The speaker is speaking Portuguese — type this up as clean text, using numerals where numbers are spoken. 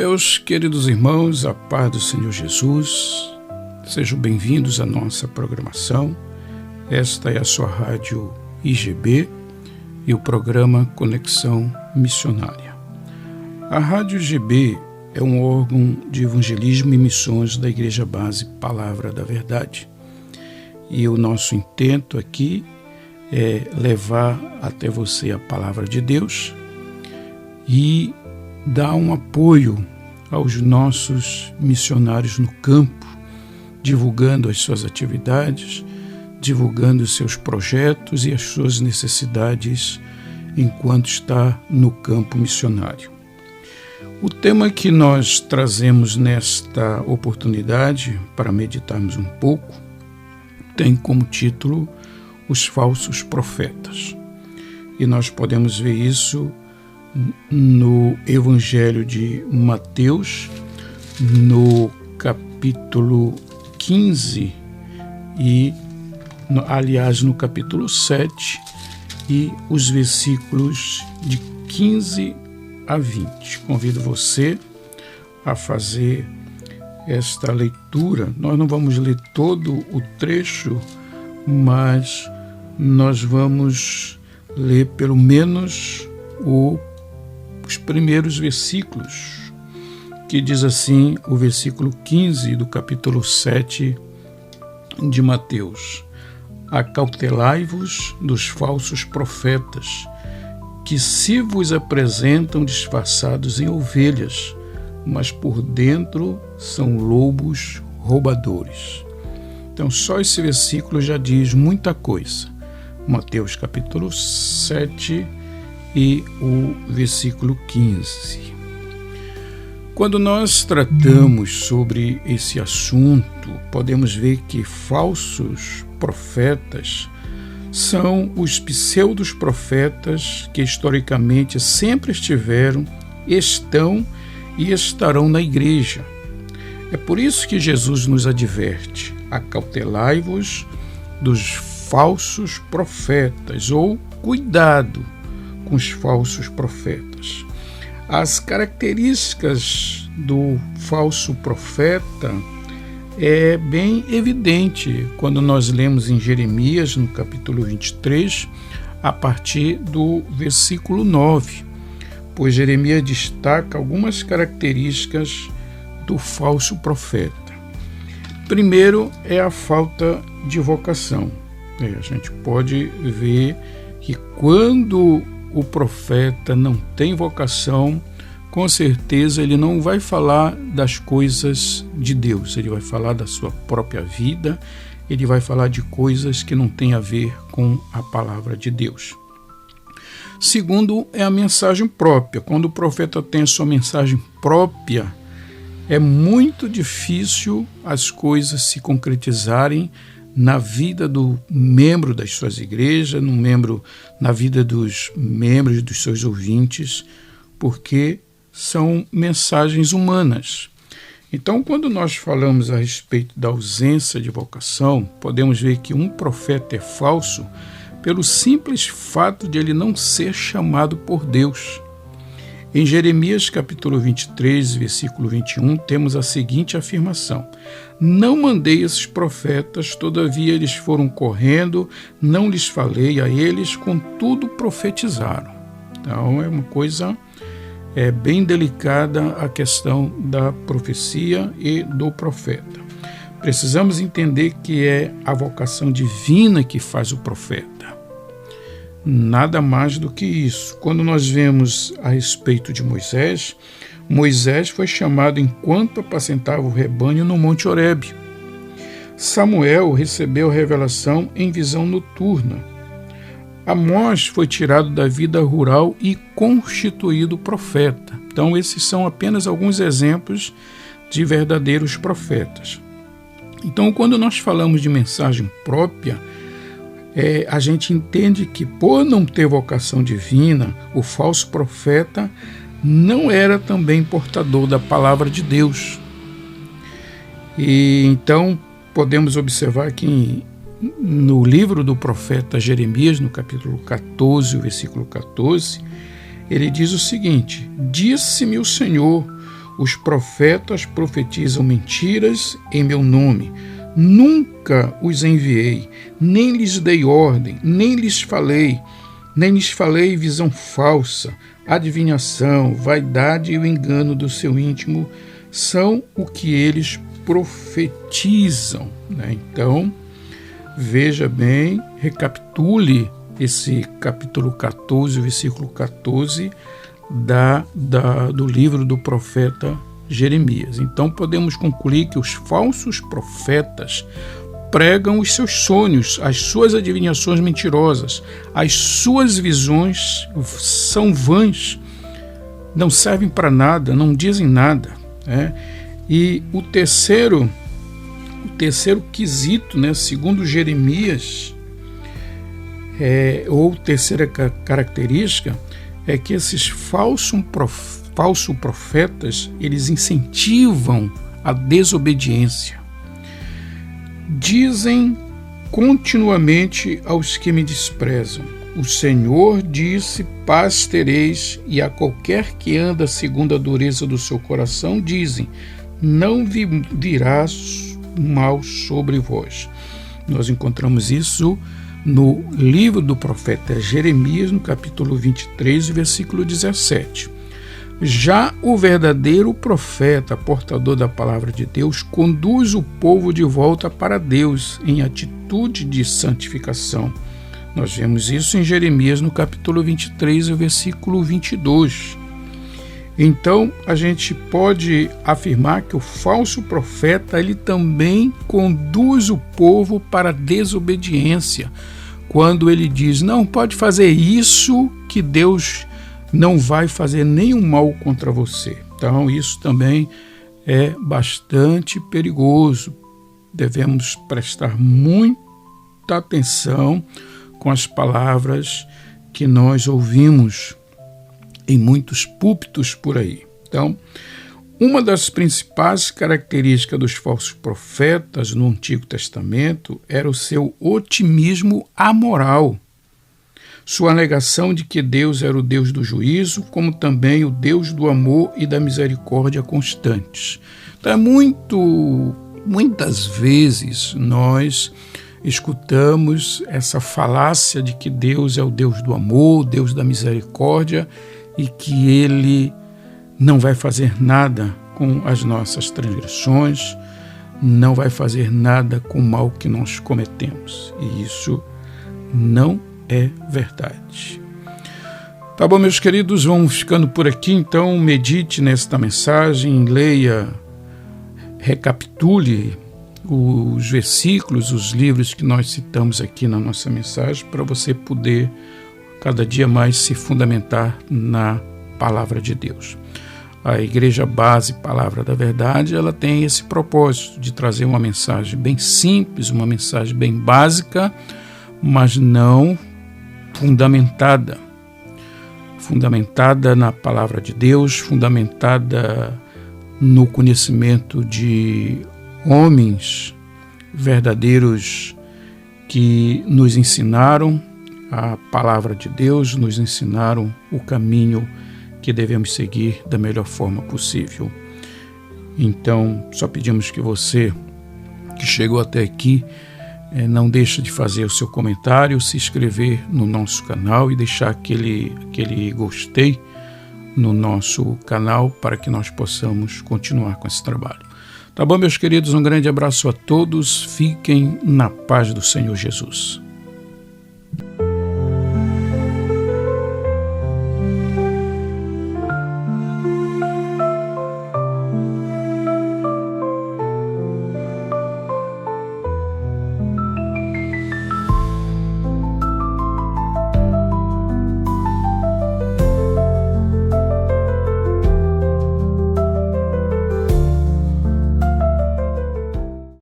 Meus queridos irmãos, a paz do Senhor Jesus, sejam bem-vindos à nossa programação. Esta é a sua rádio IGB e o programa Conexão Missionária. A rádio IGB é um órgão de evangelismo e missões da Igreja Base Palavra da Verdade. E o nosso intento aqui é levar até você a Palavra de Deus e dar um apoio aos nossos missionários no campo, divulgando as suas atividades, divulgando os seus projetos e as suas necessidades enquanto está no campo missionário. O tema que nós trazemos nesta oportunidade para meditarmos um pouco tem como título Os Falsos Profetas. E nós podemos ver isso no Evangelho de Mateus, no capítulo 15 e, no capítulo 7 e os versículos de 15 a 20. Convido você a fazer esta leitura. Nós não vamos ler todo o trecho, mas nós vamos ler pelo menos os primeiros versículos, que diz assim, o versículo 15 do capítulo 7 de Mateus: Acautelai-vos dos falsos profetas, que se vos apresentam disfarçados em ovelhas, mas por dentro são lobos roubadores. Então só esse versículo já diz muita coisa. Mateus capítulo 7 e o versículo 15. Quando nós tratamos sobre esse assunto, podemos ver que falsos profetas são os pseudos profetas que historicamente sempre estiveram, estão e estarão na igreja. É por isso que Jesus nos adverte: acautelai-vos dos falsos profetas, ou cuidado com os falsos profetas. As características do falso profeta é bem evidente quando nós lemos em Jeremias, no capítulo 23, a partir do versículo 9, pois Jeremias destaca algumas características do falso profeta. Primeiro é a falta de vocação. A gente pode ver que quando o profeta não tem vocação, com certeza ele não vai falar das coisas de Deus, ele vai falar da sua própria vida, ele vai falar de coisas que não têm a ver com a palavra de Deus. Segundo é a mensagem própria. Quando o profeta tem a sua mensagem própria, é muito difícil as coisas se concretizarem na vida do membro das suas igrejas, na vida dos membros dos seus ouvintes, porque são mensagens humanas. Então, quando nós falamos a respeito da ausência de vocação, podemos ver que um profeta é falso pelo simples fato de ele não ser chamado por Deus. Em Jeremias capítulo 23, versículo 21, temos a seguinte afirmação: Não mandei esses profetas, todavia eles foram correndo, não lhes falei a eles, contudo profetizaram. Então é uma coisa bem delicada a questão da profecia e do profeta. Precisamos entender que é a vocação divina que faz o profeta. Nada mais do que isso. Quando nós vemos a respeito de Moisés, Moisés foi chamado enquanto apacentava o rebanho no Monte Horebe. Samuel recebeu a revelação em visão noturna. Amós foi tirado da vida rural e constituído profeta. Então, esses são apenas alguns exemplos de verdadeiros profetas. Então, quando nós falamos de mensagem própria, a gente entende que, por não ter vocação divina, o falso profeta não era também portador da palavra de Deus. E então podemos observar que no livro do profeta Jeremias, no capítulo 14, o versículo 14, ele diz o seguinte: Disse-me o Senhor, Os profetas profetizam mentiras em meu nome. Nunca os enviei, nem lhes dei ordem, nem lhes falei visão falsa, adivinhação, vaidade e o engano do seu íntimo são o que eles profetizam. Então, veja bem, recapitule esse capítulo 14, versículo 14 do livro do profeta Jeremias. Então podemos concluir que os falsos profetas pregam os seus sonhos, as suas adivinhações mentirosas, as suas visões são vãs, não servem para nada, não dizem nada. E o terceiro quesito, segundo Jeremias, ou terceira característica, é que esses falsos profetas, eles incentivam a desobediência. Dizem continuamente aos que me desprezam: o Senhor disse, paz tereis, e a qualquer que anda segundo a dureza do seu coração, dizem, não virá mal sobre vós. Nós encontramos isso no livro do profeta Jeremias, no capítulo 23, versículo 17. Já o verdadeiro profeta, portador da palavra de Deus, conduz o povo de volta para Deus em atitude de santificação. Nós vemos isso em Jeremias, no capítulo 23, versículo 22. Então, a gente pode afirmar que o falso profeta, ele também conduz o povo para a desobediência, quando ele diz, não pode fazer isso, que Deus não vai fazer nenhum mal contra você. Então, isso também é bastante perigoso. Devemos prestar muita atenção com as palavras que nós ouvimos em muitos púlpitos por aí. Então, uma das principais características dos falsos profetas no Antigo Testamento era o seu otimismo amoral, sua alegação de que Deus era o Deus do juízo, como também o Deus do amor e da misericórdia constantes. Então, muitas vezes nós escutamos essa falácia de que Deus é o Deus do amor, Deus da misericórdia, e que Ele não vai fazer nada com as nossas transgressões, não vai fazer nada com o mal que nós cometemos. E isso não é verdade. Tá bom, meus queridos, vamos ficando por aqui. Então, medite nesta mensagem, leia, recapitule os versículos, os livros que nós citamos aqui na nossa mensagem, para você poder cada dia mais se fundamentar na palavra de Deus. A Igreja Base Palavra da Verdade, ela tem esse propósito de trazer uma mensagem bem simples, uma mensagem bem básica, mas não fundamentada na palavra de Deus, fundamentada no conhecimento de homens verdadeiros que nos ensinaram a palavra de Deus, nos ensinaram o caminho que devemos seguir da melhor forma possível. Então, só pedimos que você, que chegou até aqui, não deixe de fazer o seu comentário, se inscrever no nosso canal e deixar aquele gostei no nosso canal para que nós possamos continuar com esse trabalho. Tá bom, meus queridos? Um grande abraço a todos. Fiquem na paz do Senhor Jesus.